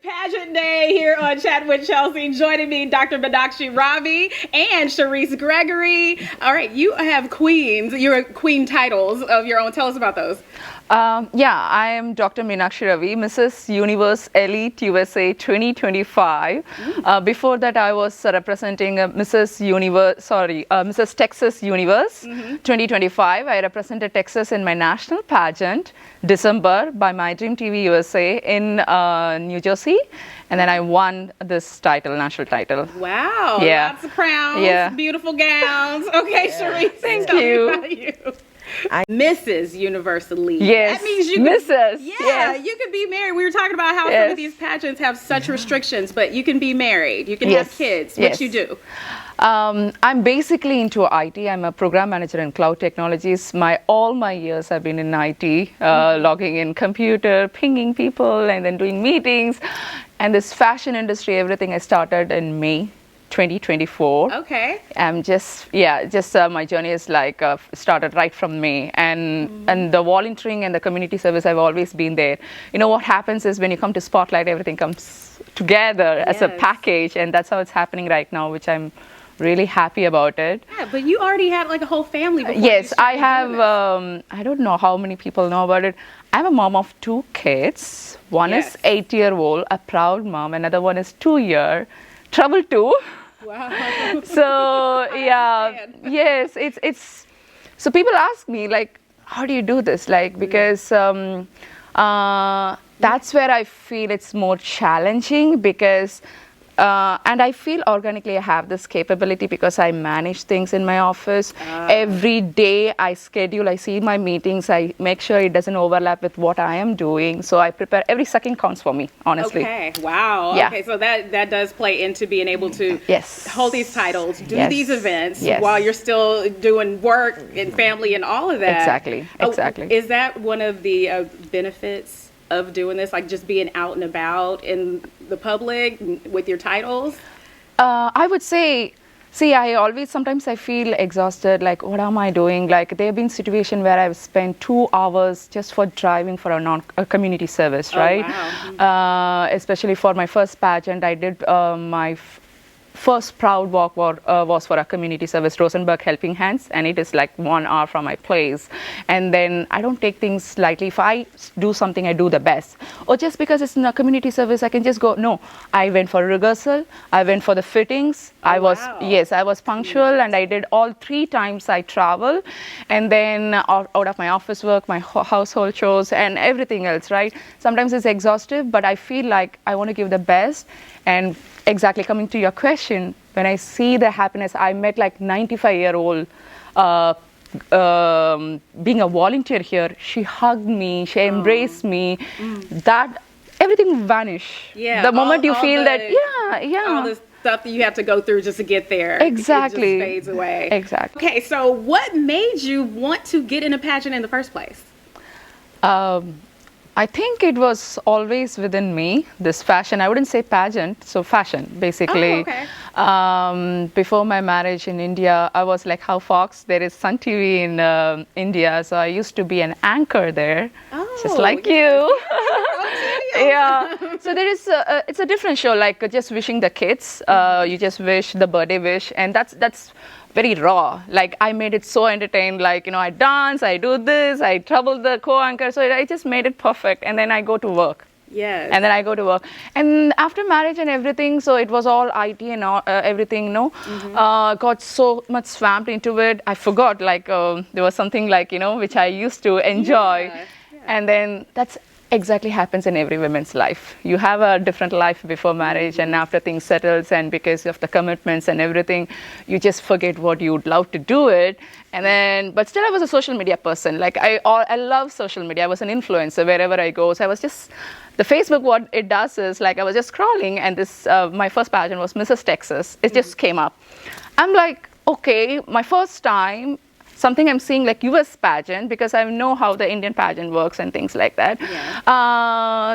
Pageant Day here on Chat with Chelsea. Joining me, Dr. Meenakshi Ravi and Sharice Gregory. All right, you have queens, your queen titles of your own. Tell us about those. I am Dr. Meenakshi Ravi, Mrs. Universe Elite USA 2025. Before that, I was representing Mrs. Texas Universe 2025. I represented Texas in my national pageant, December, by My Dream TV USA in New Jersey. And then I won this title, national title. Wow, lots of crowns, beautiful gowns. Okay, Sharice, thank tell you. me about you. Mrs. Universe Elite. Yes. That means you Mrs. You could be married. We were talking about how some of these pageants have such restrictions, but you can be married. You can have kids. What you do? I'm basically into IT. I'm a program manager in cloud technologies. All my years I've been in IT, logging in computer, pinging people, and then doing meetings. And this fashion industry, everything I started in May 2024. Okay. I'm my journey is like started right from May, and the volunteering and the community service, I've always been there. You know what happens is when you come to Spotlight, everything comes together as a package, and that's how it's happening right now, which I'm really happy about it. Yeah, but you already had like a whole family before. Yes, I have. I don't know how many people know about it. I'm a mom of 2 kids. One is 8-year-old, a proud mom. Another one is 2-year, trouble too. Wow. So it's. So people ask me like, how do you do this? Like because that's where I feel it's more challenging because. And I feel organically I have this capability because I manage things in my office. Every day I schedule, I see my meetings, I make sure it doesn't overlap with what I am doing. So I prepare, every second counts for me, honestly. Okay, wow. Yeah. Okay, so that does play into being able to hold these titles, do these events while you're still doing work and family and all of that. Exactly. Is that one of the benefits of doing this, like just being out and about in the public with your titles? I would say, sometimes I feel exhausted, like what am I doing? Like there have been situations where I've spent 2 hours just for driving for a community service, right? Wow. Especially for my first pageant, I did my first proud walk was for a community service, Rosenberg Helping Hands, and it is like 1 hour from my place. And then I don't take things lightly. If I do something, I do the best. Or just because it's in a community service, I can just go. No, I went for rehearsal. I went for the fittings. I was punctual, and I did all 3 times I travel, and then out of my office work, my household chores, and everything else. Right? Sometimes it's exhaustive, but I feel like I want to give the best. And exactly coming to your question, when I see the happiness, I met like 95-year-old being a volunteer here. She hugged me, she embraced me. That everything vanished. Yeah. The moment you feel that, all the stuff that you have to go through just to get there. Exactly. It just fades away. Exactly. Okay, so what made you want to get in a pageant in the first place? I think it was always within me, this fashion. I wouldn't say pageant, so fashion, basically. Oh, okay. Before my marriage in India, I was like, how Fox, there is Sun TV in India, so I used to be an anchor there, just like you. So there is, it's a different show, like just wishing the kids, you just wish the birthday wish, and that's very raw. Like I made it so entertained, like, I dance, I do this, I trouble the co-anchor, so I just made it perfect, and then I go to work. Yes. And then I go to work. And after marriage and everything, so it was all IT and all, everything, got so much swamped into it. I forgot, like, there was something like, which I used to enjoy. And then that's exactly happens in every woman's life. You have a different life before marriage, and after things settles, and because of the commitments and everything, you just forget what you'd love to do it. And then, but still I was a social media person. Like I love social media. I was an influencer wherever I go. So I was just, the Facebook, what it does is like I was just scrolling, and this, my first pageant was Mrs. Texas. It just came up. I'm like, okay, my first time, something I'm seeing like US pageant, because I know how the Indian pageant works and things like that.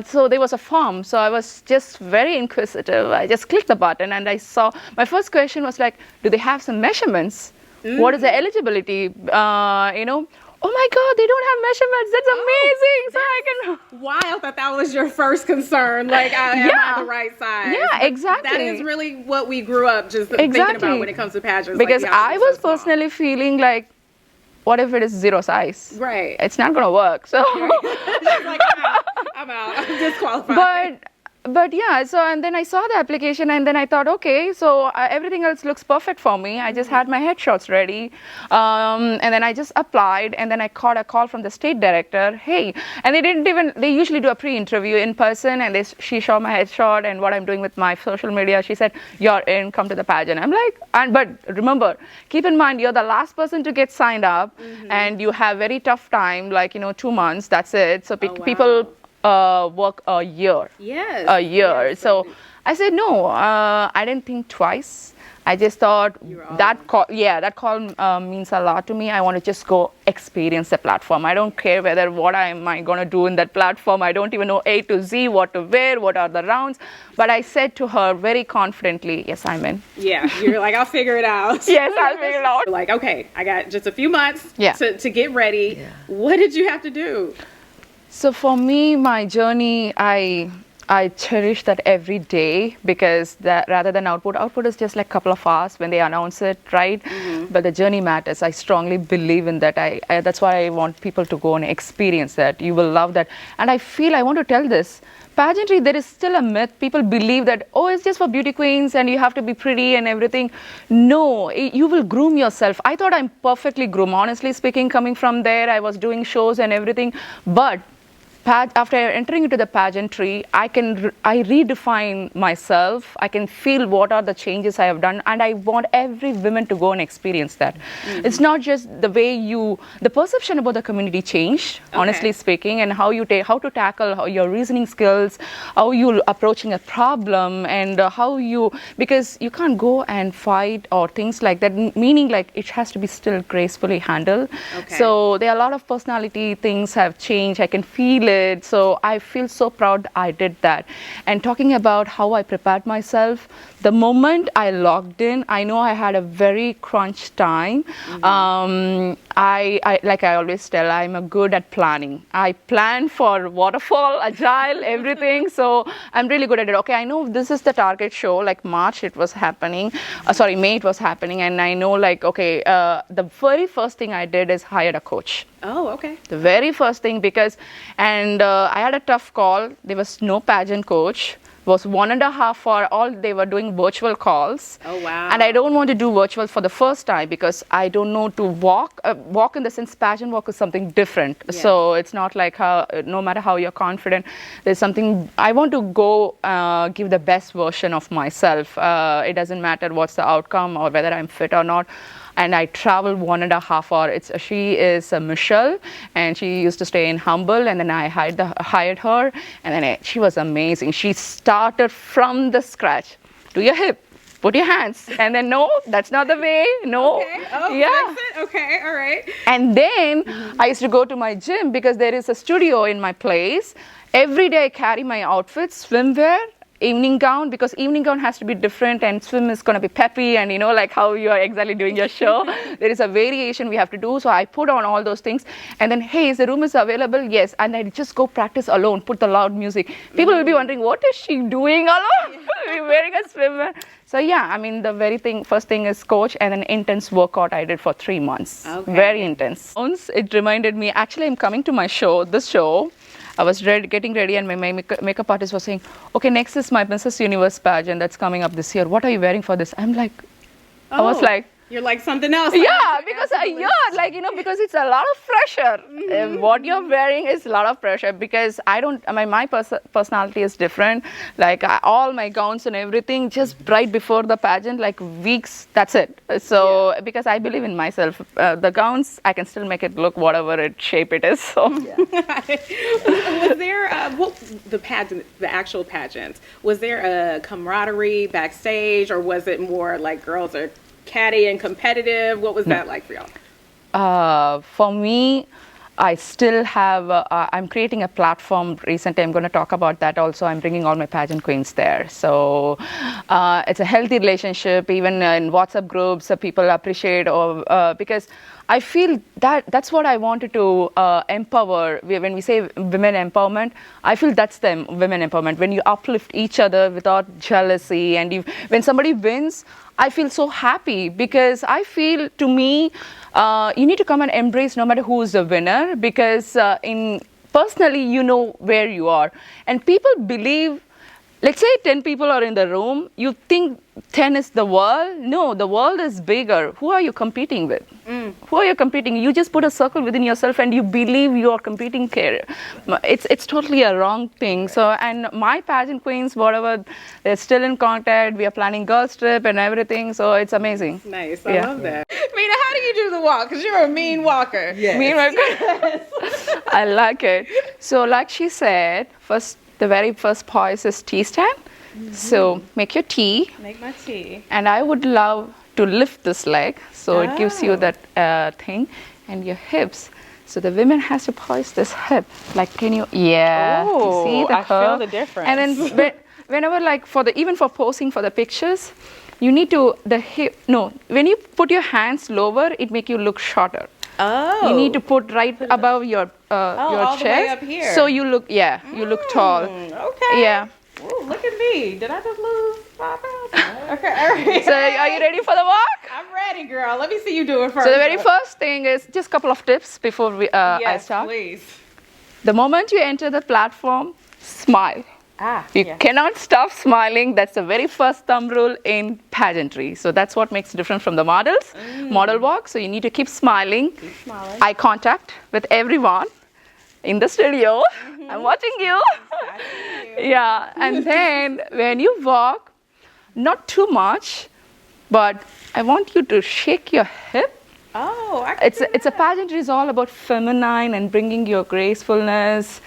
So there was a form. So I was just very inquisitive. I just clicked the button and I saw, my first question was like, do they have some measurements? What is the eligibility? oh my God, they don't have measurements. That's amazing. So I can. Wild that that was your first concern. Like, am I the right size? Yeah, But exactly. that is really what we grew up just thinking about when it comes to pageants. Because like, I was personally feeling like, what if it is 0 size? Right. It's not going to work. So. She's like, I'm out. I'm disqualified. But yeah, so and then I saw the application and then I thought, okay, so everything else looks perfect for me. I just had my headshots ready, and then I just applied, and then I got a call from the state director. Hey, and they usually do a pre-interview in person, and she showed my headshot and what I'm doing with my social media. She said, you're in, come to the pageant. I'm like, but remember, keep in mind, you're the last person to get signed up, and you have very tough time, like 2 months. That's it. So people work a year. Yes. A year. Yes. So I said no. I didn't think twice. I just thought that call means a lot to me. I want to just go experience the platform. I don't care what am I going to do in that platform. I don't even know A to Z, what to wear, what are the rounds. But I said to her very confidently, yes, I'm in. Yeah, you're like, I'll figure it out. Yes, I'll figure it out. Like, okay, I got just a few months Yeah. to get ready. Yeah. What did you have to do? So for me, my journey, I cherish that every day, because rather than output is just like a couple of hours when they announce it, right? But the journey matters. I strongly believe in that. That's why I want people to go and experience that. You will love that. And I feel I want to tell this. Pageantry, there is still a myth. People believe that, oh, it's just for beauty queens and you have to be pretty and everything. No, you will groom yourself. I thought I'm perfectly groomed. Honestly speaking, coming from there, I was doing shows and everything. But after entering into the pageantry, I redefine myself. I can feel what are the changes I have done, and I want every woman to go and experience that. It's not just the way the perception about the community changed, honestly speaking, and how to tackle your reasoning skills, how you approaching a problem, and because you can't go and fight or things like that, meaning like it has to be still gracefully handled. Okay. So there are a lot of personality things have changed. I can feel it. So I feel so proud I did that. And talking about how I prepared myself, the moment I logged in, I know I had a very crunch time. I like I always tell, I'm good at planning. I plan for waterfall, agile, everything. So I'm really good at it. Okay, I know this is the target show, like March it was happening. May it was happening. And I know like, okay, the very first thing I did is hired a coach. Oh, okay. The very first thing, I had a tough call. There was no pageant coach. Was 1.5 hour, all they were doing virtual calls. Oh, wow. And I don't want to do virtual for the first time because I don't know to walk in the sense pageant walk is something different. Yeah. So it's not like no matter how you're confident, there's something, I want to go give the best version of myself. It doesn't matter what's the outcome or whether I'm fit or not. And I traveled 1.5 hours. She is Michelle, and she used to stay in Humble, and then I hired her, and then she was amazing. She started from the scratch. Do your hip, put your hands, and then no, that's not the way. No, Okay. Oh, yeah. fix it. Okay, all right. And then I used to go to my gym because there is a studio in my place. Every day I carry my outfits, swimwear, evening gown, because evening gown has to be different and swim is going to be peppy and like how you are exactly doing your show. There is a variation we have to do. So I put on all those things and then, hey, the room is available? Yes. And I just go practice alone, put the loud music. People will be wondering, what is she doing alone? Wearing a swimwear. So yeah, I mean, the first thing is coach and an intense workout I did for 3 months. Okay. Very intense. Once it reminded me, actually I'm coming to this show. I was getting ready and my makeup artist was saying, okay, next is my Mrs. Universe pageant that's coming up this year. What are you wearing for this? I'm like, I was like, you're like something else. yeah, because because it's a lot of pressure. What you're wearing is a lot of pressure because my personality is different. Like all my gowns and everything, just right before the pageant, like weeks, that's it. So because I believe in myself, the gowns, I can still make it look whatever shape it is. So. Was there the actual pageant? Was there a camaraderie backstage, or was it more like girls are catty and competitive? What was that like for y'all? For me, I still have, I'm creating a platform recently. I'm going to talk about that also. I'm bringing all my pageant queens there. So it's a healthy relationship. Even in WhatsApp groups, people appreciate, because I feel that that's what I wanted to empower. When we say women empowerment, I feel that's them, women empowerment. When you uplift each other without jealousy, and when somebody wins, I feel so happy, because I feel, to me, you need to come and embrace no matter who is the winner, because personally, you know where you are. And people believe, let's say 10 people are in the room, you think 10 is the world. No, the world is bigger. Who are you competing with? Who are you competing? You just put a circle within yourself and you believe you are competing. It's totally a wrong thing. So, and my pageant queens, whatever, they're still in contact. We are planning girls trip and everything. So it's amazing. Nice. I love that. Meena, how do you do the walk? Because you're a mean walker. Yes. Mean walker. I like it. So like she said, the very first poise is tea stand. So make your tea. Make my tea. And I would love to lift this leg, so it gives you that thing, and your hips. So the women has to poise this hip. Like, can you? Yeah. Oh, you see the I feel the difference. And then whenever, like, even for posing for the pictures, you need to when you put your hands lower, it make you look shorter. Oh. You need to put right above your all chest. The way up here. So you look, you look tall. Okay. Yeah. Ooh, look at me. Did I just lose 5 pounds? Okay, all right. So are you ready for the walk? I'm ready, girl. Let me see you do it first. So the very first thing is just a couple of tips before I start. Please. The moment you enter the platform, smile. You cannot stop smiling. That's the very first thumb rule in pageantry. So that's what makes it different from the models. Model walk. So you need to keep smiling. Keep smiling. Eye contact with everyone in the studio. I'm watching you. Yeah. And then when you walk, not too much, but I want you to shake your hip. Oh, it's a pageantry is all about feminine and bringing your gracefulness.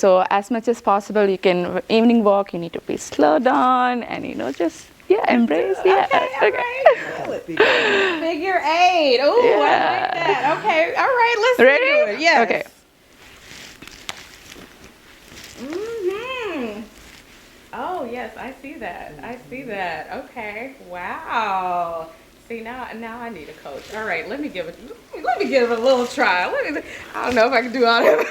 So as much as possible, you can evening walk. You need to be slow down and just embrace. Okay. Figure 8. Oh, I like that. Okay, all right, let's ready? Do it. Yes. Okay. Oh yes, I see that. Okay. Wow. See, now I need a coach. All right, let me give it a little try. I don't know if I can do all that.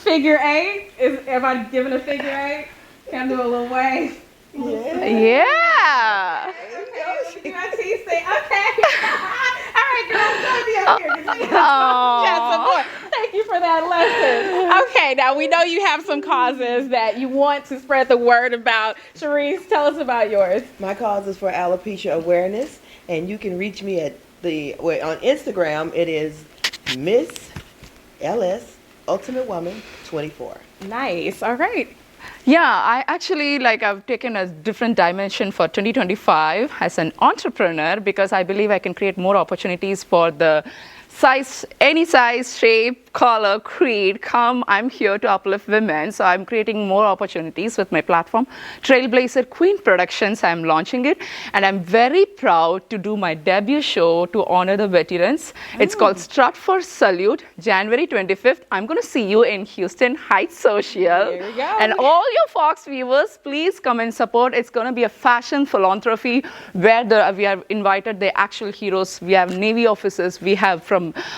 Figure 8? Am I giving a figure 8? Can I do a little wave? Yeah. Okay, let me do my teeth thing. Okay. All right, girl, I'm gonna be up here. Support. Thank you for that lesson. Okay, now we know you have some causes that you want to spread the word about. Cherise, tell us about yours. My cause is for alopecia awareness, and you can reach me at on Instagram. It is Miss LS Ultimate Woman 24. Nice. All right. Yeah, I actually I've taken a different dimension for 2025 as an entrepreneur, because I believe I can create more opportunities for the size, any size, shape, color, creed. I'm here to uplift women. So I'm creating more opportunities with my platform, Trailblazer Queen Productions. I'm launching it, and I'm very proud to do my debut show to honor the veterans. It's called Stratford Salute, January 25th. I'm going to see you in Houston Heights Social. There we go. And all your Fox viewers, please come and support. It's going to be a fashion philanthropy where we have invited the actual heroes. We have Navy officers. We have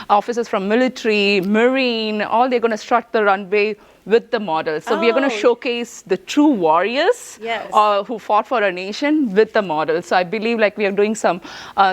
officers from military, Marine, all they're going to strut the runway with the models. So we are going to showcase the true warriors who fought for our nation with the models. So I believe we are doing some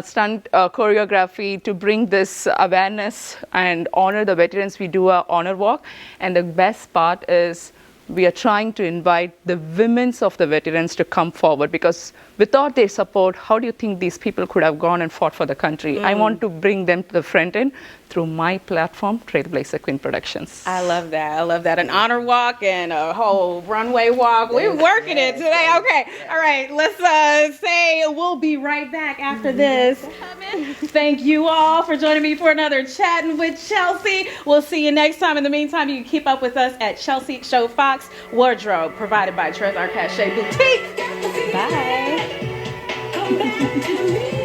stunt choreography to bring this awareness and honor the veterans. We do a honor walk. And the best part is we are trying to invite the women of the veterans to come forward, because without their support, how do you think these people could have gone and fought for the country? I want to bring them to the front end through my platform, Trailblazer Queen Productions. I love that. An honor walk and a whole runway walk. We're working it today. Okay. All right. Let's say we'll be right back after this. Thank you all for joining me for another Chatting with Chelsea. We'll see you next time. In the meantime, you can keep up with us at Chelsea Show Fox. Wardrobe provided by Trezor Cache Boutique. Bye. Come back to me.